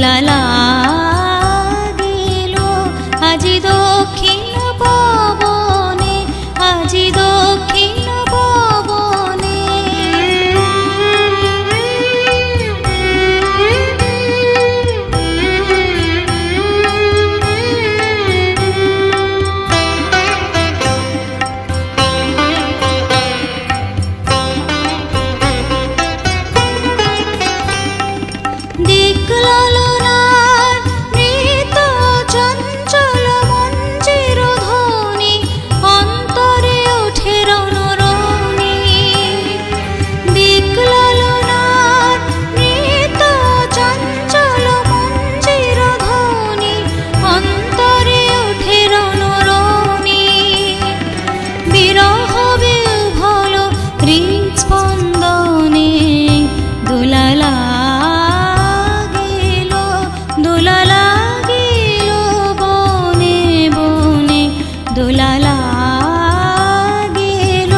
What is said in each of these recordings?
দোলা লাগিল আজি দক্ষিণ পবনে, আজি দক্ষিণ পবনে। দিকলালনার নৃত্য চঞ্চল মঞ্জের ধ্বনি, অন্তরে ওঠে রণরণি। দিকলালনার নৃত্য চঞ্চল মঞ্জের ধ্বনি, অন্তরে ওঠে রণরণি। বিরহ বিহ্বল হৃৎস্পন্দনে দোলা লাগিল, দোলা লাগিল বনে বনে, দোলা লাগিল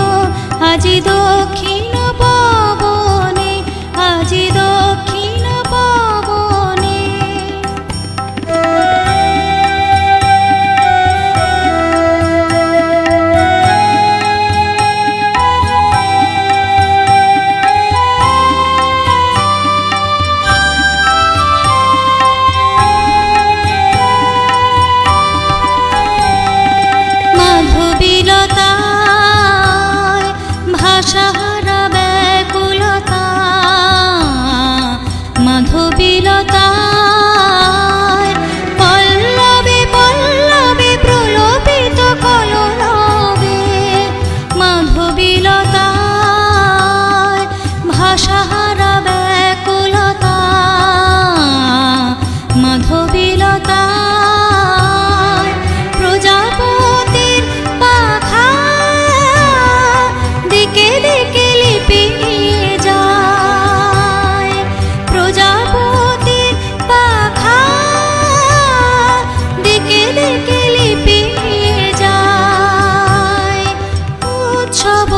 আজি দক্ষিণ পবনে, আজি দক্ষিণ পবনে। মাধবীলতায় ভাষাহারা ব্যাকুলতা, মাধবীলতায় পল্লবে পল্লবে প্রলোভিত কলরবে। মাধবীলতায় ভাষাহারা ব্যাকুলতা, মাধবীলতায় প্রজাপতির পাখা দিকে দিকে লিপিয়ে যায়। প্রজাপতির পাখা দিকে দিকে লিপিয়ে যায়। উৎসব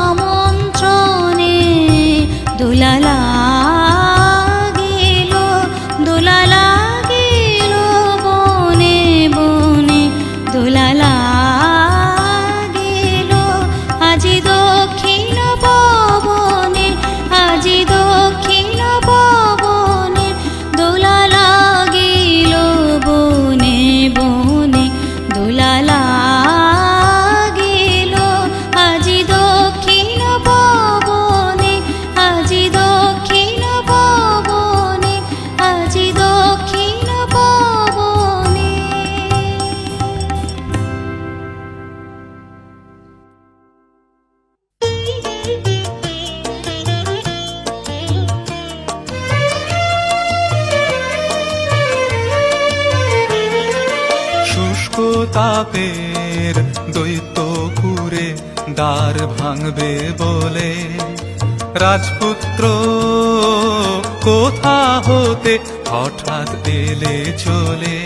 আমন্ত্রণে দোলা লাগিল, দোলা লাগিল বনে বনে, দোলা লাগিল আজি দক্ষিণ পবনে, আজি দক্ষিণ পবনে, দোলা লাগিল বনে বনে, দোলা লাগিল আজি দক্ষিণ পবনে, আজি দক্ষিণ পবনে, আজি দক্ষিণ পবনে। শুষ্ক তাপের দৈত্যপুরে দ্বার ভাঙবে বলে, রাজপুত্র কোথা হতে হঠাৎ এলে চলে।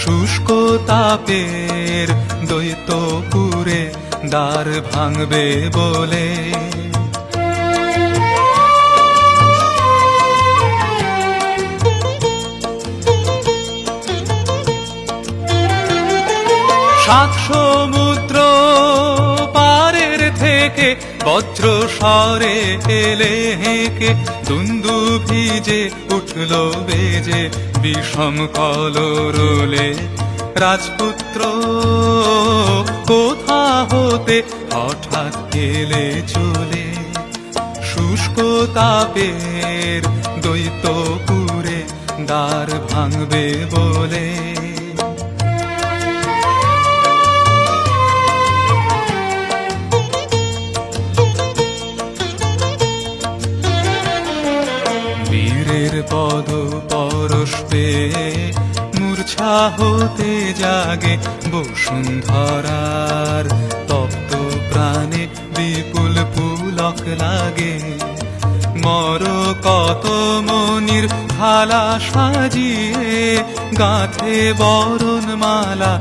শুষ্ক তাপের দৈত্যপুরে দ্বার ভাঙবে বলে, সাত সমুদ্র পারের থেকে বজ্র স্বরে এলে হেঁকে, দুন্দু ভিজে উঠল বেজে বিষম কলরোলে। রাজপুত্র কোথা হতে হঠাৎ এলে চলে, শুষ্ক তাপের দৈত্যপুরে দ্বার ভাঙবে বলে। বীরের পদ পরশ পেয়ে মূর্ছা হতে জাগে বসুন্ধরার তপ্ত প্রাণে বিপুল পুলক লাগে। মর কত মনির থালা সাজিয়ে গাঁথে বরণমালা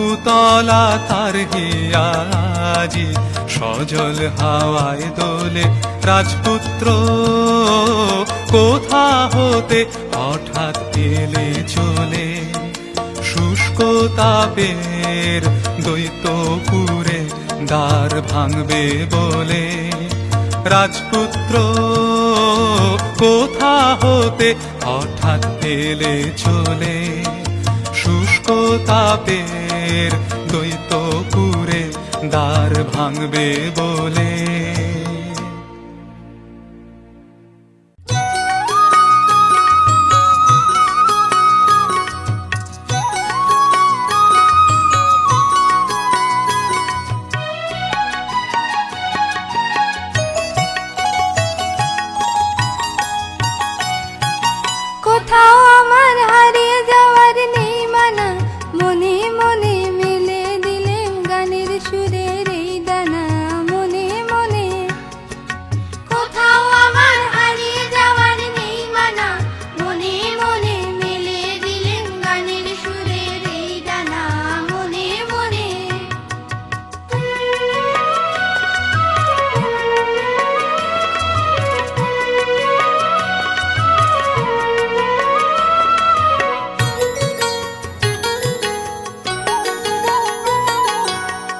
উতলা তার হিয়াজি। সজল হাওয়ায় দোলে রাজপুত্র কোথা হতে হঠাৎ এলে চলে শুষ্ক তাপের দৈত্যপুরে দ্বার ভাঙবে বলে। রাজপুত্র কোথা হতে হঠাৎ এলে চলে শুষ্ক তাপের দৈত্যপুরে দ্বার ভাঙবে বলে। কোথাও আমার হারিয়ে যাওয়ার নেই মানা, মনে মনে মেলে দিলেম গানের সুরের এই দানা। মনে মনে কোথাও আমার হারিয়ে যাওয়ার নেই মানা, মনে মনে মেলে দিলেম গানের সুরের এই দানা। মনে মনে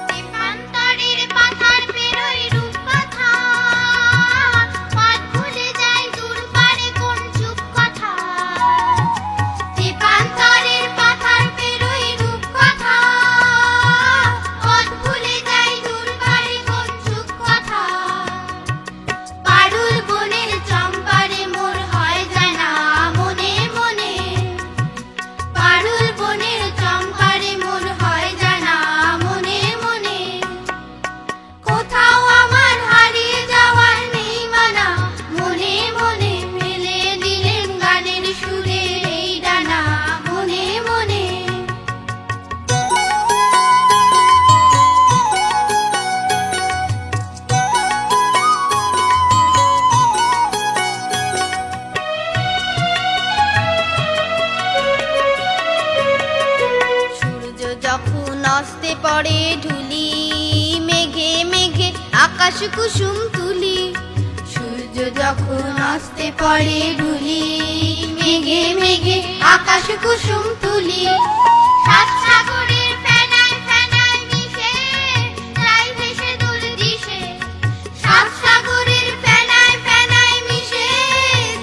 দেবান্তরের পাথার পেরোই রূপকথা, পথ ভুলে যাই দূর পারে কোন চুপ কথা। দেবান্তরের পাথার পেরোই রূপকথা, পথ ভুলে যাই দূর পারে কোন চুপ কথা। পারুল বনের চম্পারে মোর হয় জানা, মনে মনে পারুল বনের চম্পারে মোর হয় জানা। মনে মনে কোথাও আমার হারিয়ে যাওয়ার নেই মানা, মনে মনে মেলে দিলেম গানের সুরের এই ডানা। মনে মনে সূর্য যখন অস্তে পড়ে ঢুলি, মেঘে মেঘে আকাশ কুসুম তুলি। সূর্য যখন অস্তে পড়ে ঢুলি, মেঘে মেঘে আকাশ কুসুম তুলি। সাত সাগরের ফেনায় ফেনায় মিশে যাই ভেসে দূর দিশে। সাত সাগরের ফেনায় ফেনায় মিশে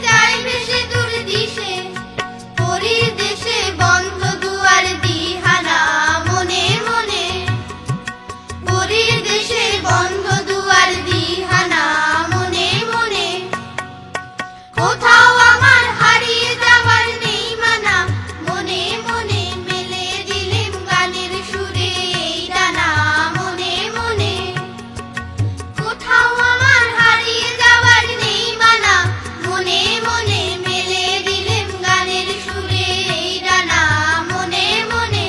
যাই ভেসে দূর দিশে। পরীর দেশে বন্ধ দুয়ার দিহানা, মনে মনে পরীর দেশে বন্ধ দুয়ার দিহানা। মনে মনে কোথাও আমার হারিয়ে যাওয়ার নেই মানা, মনে মনে মেলে দিলেম গানের সুরে এই ডানা। মনে মনে কোথাও আমার হারিয়ে যাওয়ার নেই মানা, মনে মনে মেলে দিলেম গানের সুরে এই ডানা। মনে মনে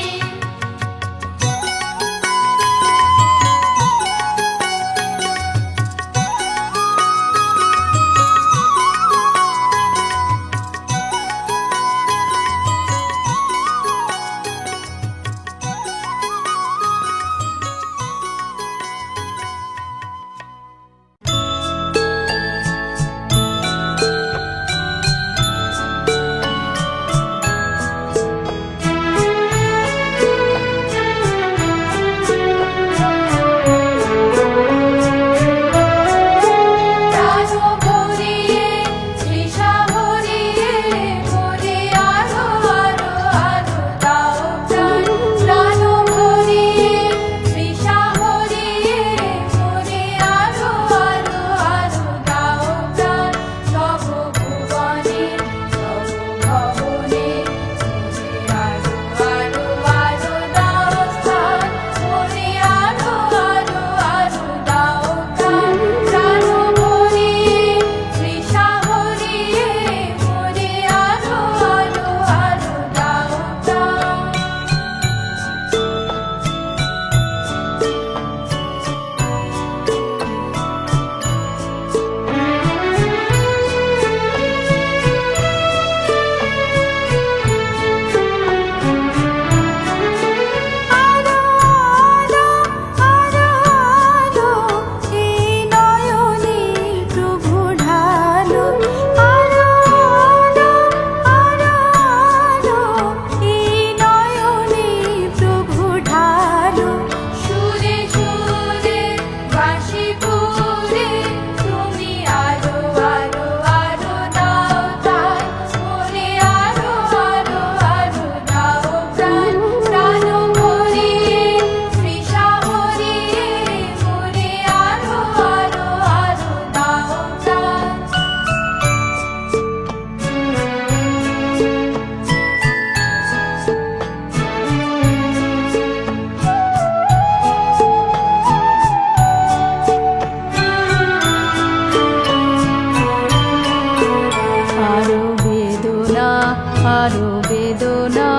আরো বেদনা,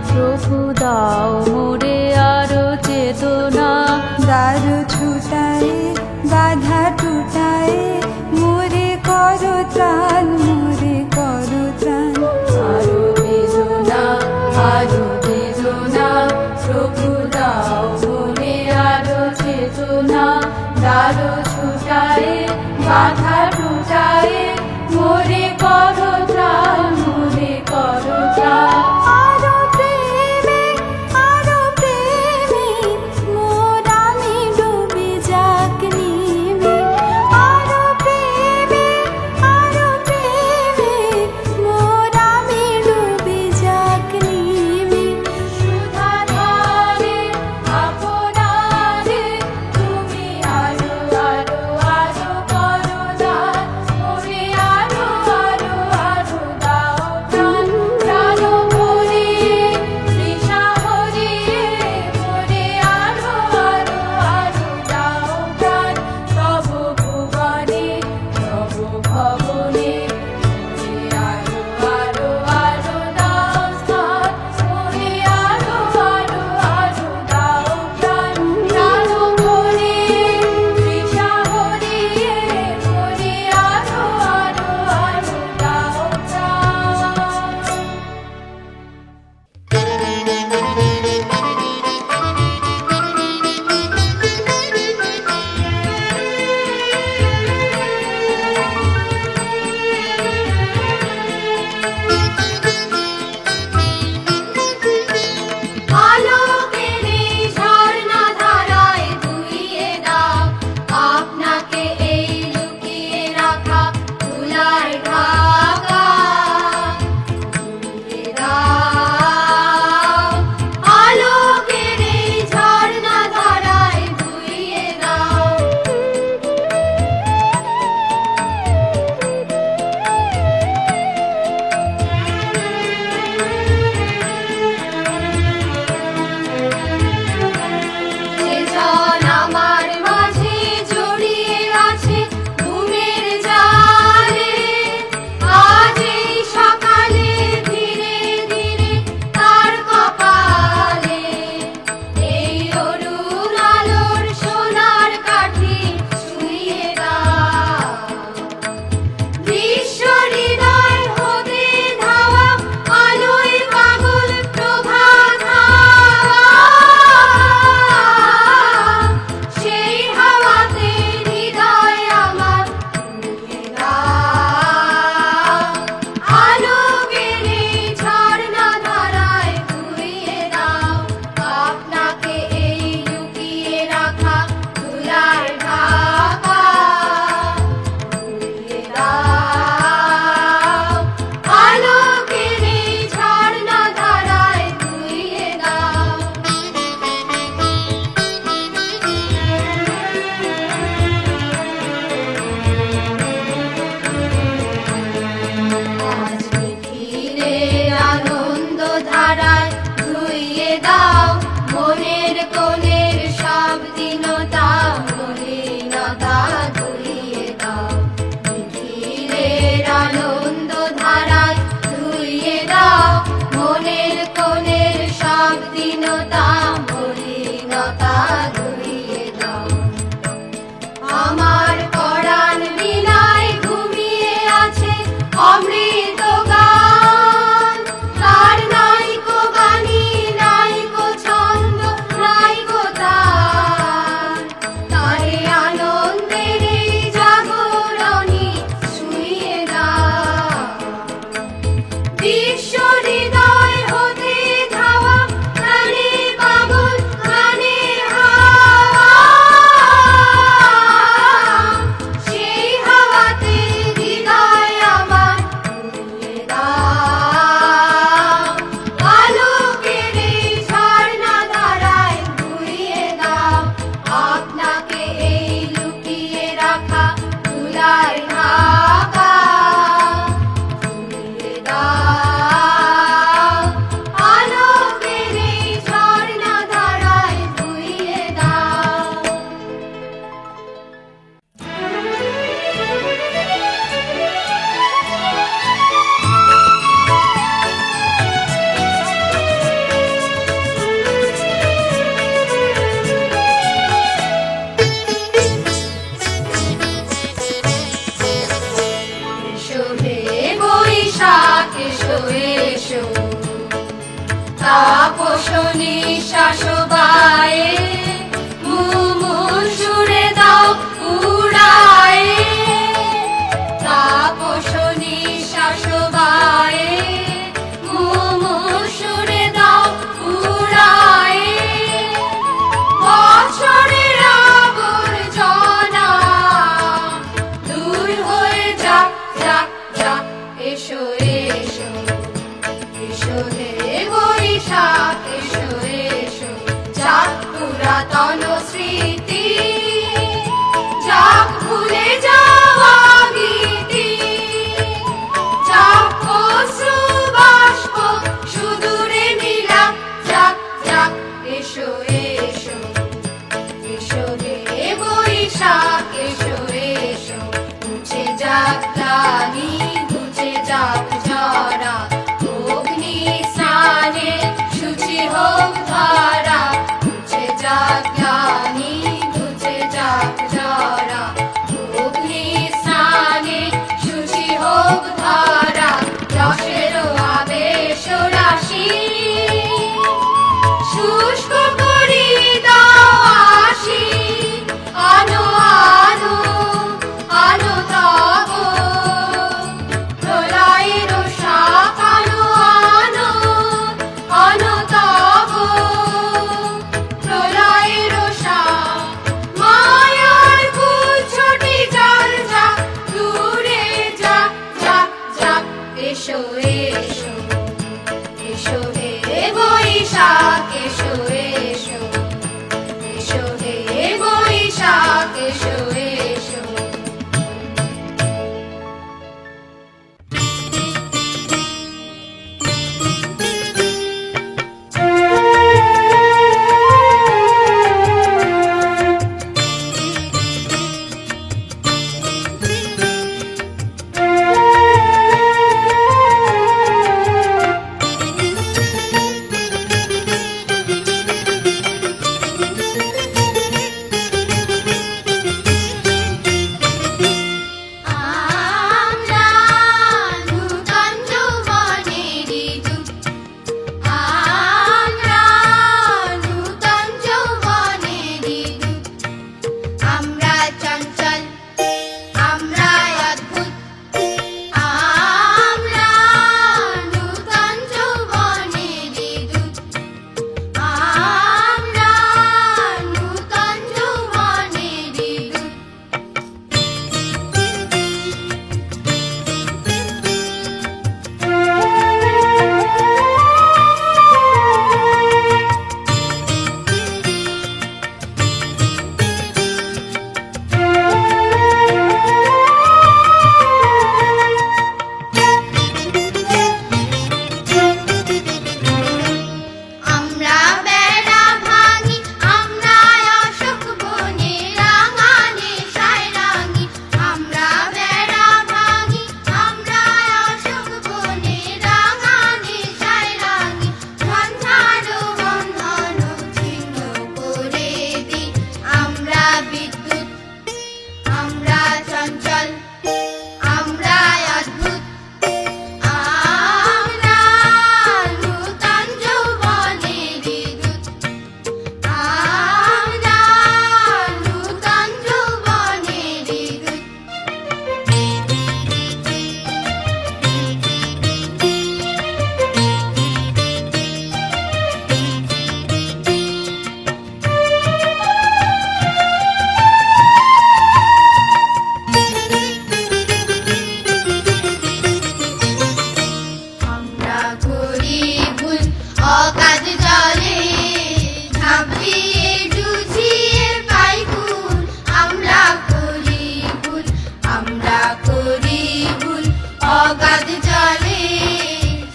প্রভু দাও মোরে আরো চেতনা। দারু ছুটায়ে বাধা টুটায়ে মোরে করো ত্রাণ, মোরে করো ত্রাণ। আরো বেদনা, আরো বেদনা, প্রভু দাও মোরে আরো চেতনা। দারো ছুটায়ে বাধা টুটায়ে মোরে করো ত্রাণ, মোরে করো ত্রাণ। আরো প্রেমে মোর আমি ডুবে এসো তাপসনী শাসবায়ে মুমুর সুরে দাও উড়ায়ে তাপসনী শাসবায়ে মুমুর সুরে দাও উড়ায়ে বছরের আবর্জনা দূর হয়ে যাক যাক যাক এসো এসো এসো হে বৈশাখ এসো এসো যাক পুরাতন স্মৃতি যাক ভুলে যাওয়া গীতি যাক অশ্রু বাষ্প সুদূরে নীলাপ যাক যাক এসো এসো এসো হে বৈশাখ এসো এসো মুছে যাক গ্লানি ঘুচে যাক জরা অগ্নি স্নানে শুচি হোক ধরা মুছে যাক গ্লানি ঘুচে যাক জরা অগ্নি স্নানে শুচি হোক ধরা রসেরও আবেশ রাশি শুষ্ক করি দাও আসি আনো আনো আনো তব প্রলয়ের শাক আনো আনো আনো তব প্রলয়ের শাক মায়ার কুচ্ছটি জল যাক দূরে যাক যাক যাক এসো এসো এসো হে বৈশাখ এসো এসো এসো হে বৈশাখ এসো এসো আমরা নূতন যৌবনেরই দূত আমরা নূতন যৌবনেরই দূত আমরা চঞ্চল আমরা অদ্ভুত আমরা নূতন যৌবনেরই দূত আমরা নূতন যৌবনেরই দূত আমরা বেড়া ভাঙি আমরা অশোক বনে রাঙানে সায়রাঙি আমরা বেড়া ভাঙি আমরা অশোক বনে রাঙানে সায়রাঙি ঝঞ্ঝাড়ো বন্ধন ছিন্ন করে দিই আমরা বিদ্যুৎ আমরা চঞ্চল আমরা অদ্ভুত আমরা নূতন যৌবনেরই দূত আমরা নূতন যৌবনেরই দূত আমরা করি ভুল অকাজ জলে ঝাঁপ দিয়ে জুঝিয়ে পাই কুল আমরা করি ভুল অকাজ জলে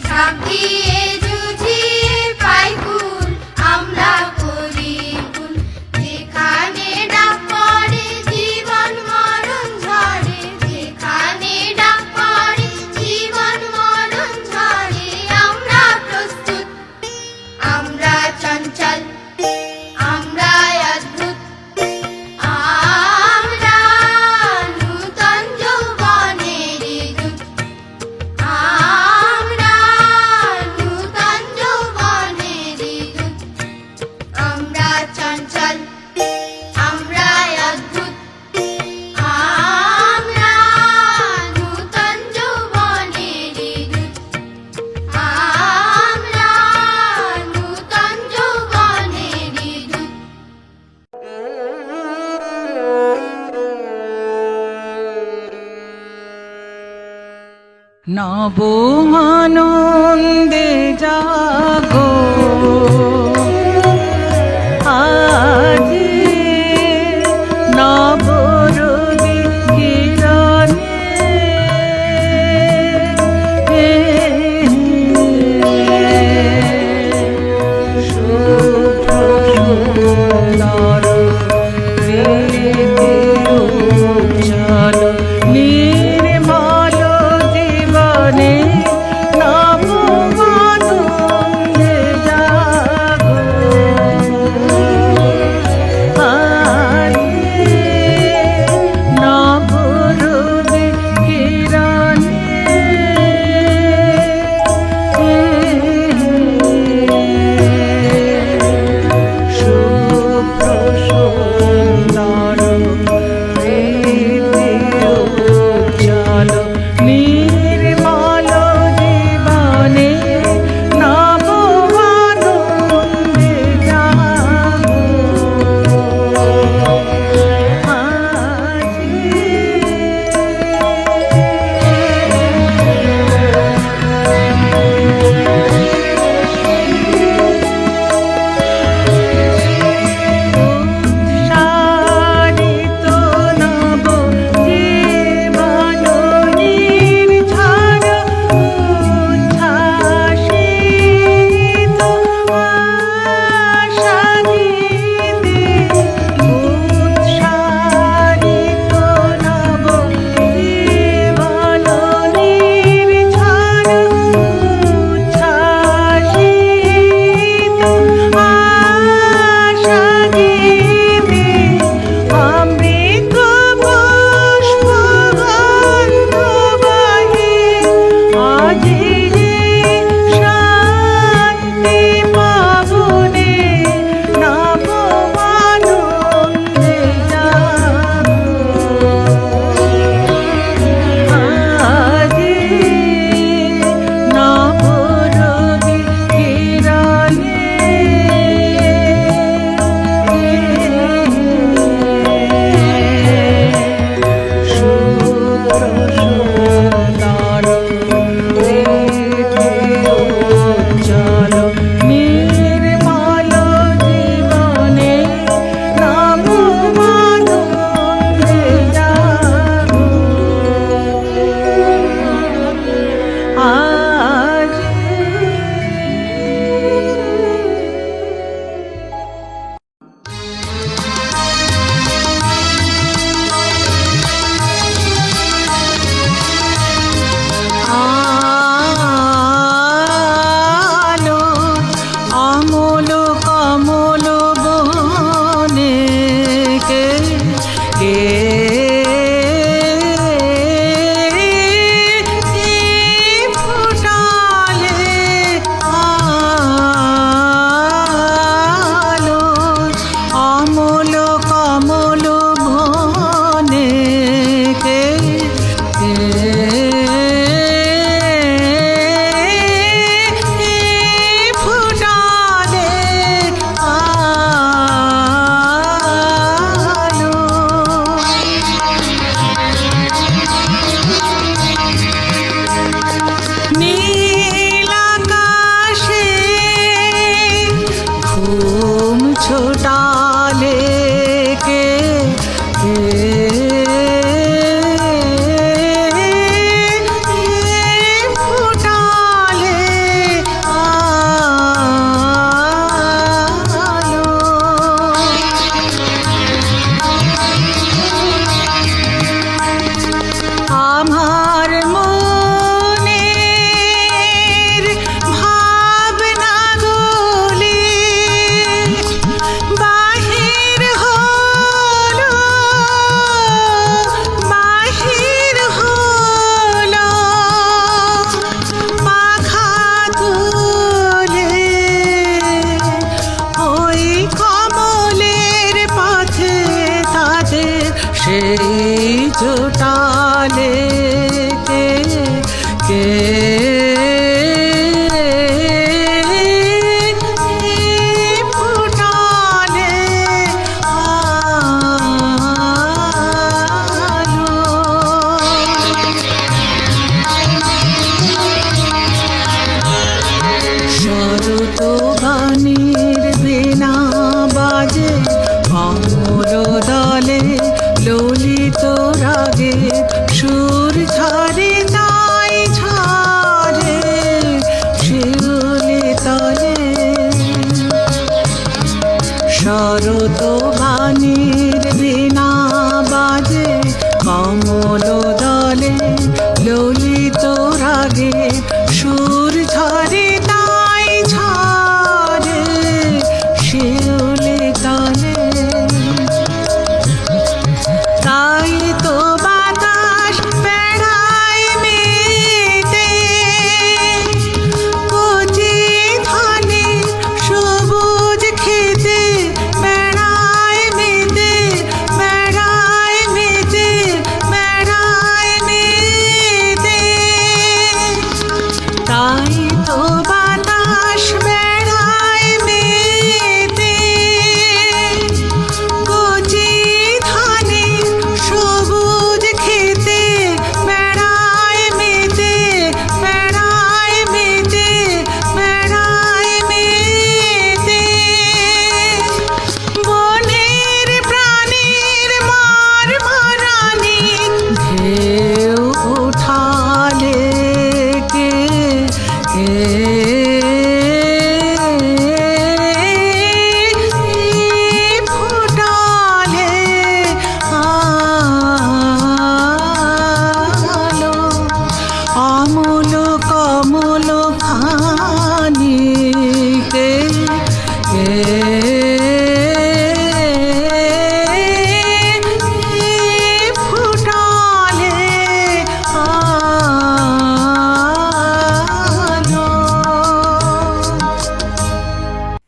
ঝাঁপ দিয়ে জুঝিয়ে পাই কুল আমরা করি ভুল যেখানে ডাক পড়ে জীবন মরণ ঝরে যেখানে ডাক পড়ে জীবন মরণ ঝরে আমরা প্রস্তুত আমরা চঞ্চল আমরা অদ্ভুত আমরা নূতন যৌবনেরই দূত নব আনন্দে জাগো, আজ